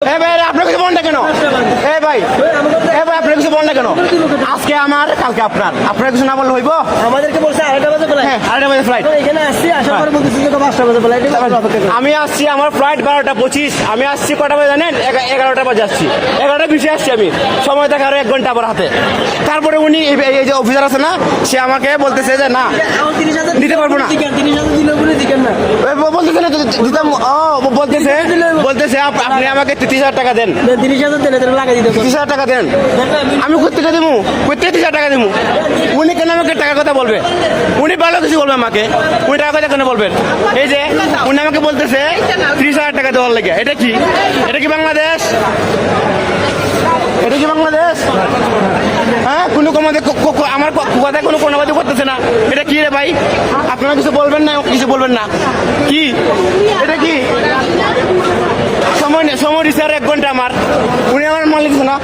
ভাই আপনার কিছু বলেন না কেন? ভাই আপনার কিছু বলেন না কেন? আজকে আমার, কালকে আপনার। আপনার কিছু না বললে হইব? আমাদেরকে বলছে 2:30 বাজে ফ্লাইট। হ্যাঁ, 2:30 বাজে ফ্লাইট। এখানে আসছি, আসার পরে বলতেছি যে 5টা বাজে ফ্লাইট। আমি আসছি, আমার ফ্লাইট 12:25। আমি আসছি কটা বাজে জানেন? 11টা বাজে আসছি। 11টা 20-এ আসছি আমি। সময় থাকে আরো 1 ঘন্টা আমার হাতে। তারপরে উনি এই যে অফিসার আছে না, সে আমাকে বলতেছে যে না দিতে পারবো না। 30,000 দিলে বলে দিকেন না। বলতেছে না দিতাম। বলতেছে আপনি আমাকে 30,000 টাকা দেন। 30,000 দিলে তাহলে লাগাই দিতে 30,000 টাকা দেন। আমি কোথেকে দেবো? কোথেকে 30,000 টাকা দেবো? উনি কেন আমাকে টাকার কথা বলবে? উনি ভালো কিছু বলবে আমাকে, উনি টাকার কথা কেন বলবেন? এই যে উনি আমাকে বলতেছে 30,000 টাকা দেওয়ার লেগে। এটা কি? এটা কি বাংলাদেশ? এটা কি বাংলাদেশ? হ্যাঁ, কোনো আমার কথায় কোনো কোনোবাদী করতেছে না। এটা কি রে ভাই? আপনারা কিছু বলবেন না, কিছু বলবেন না। কি এটা কি? সময় দিচ্ছে আর 1 ঘন্টা আমার। উনি আমার মালিক না।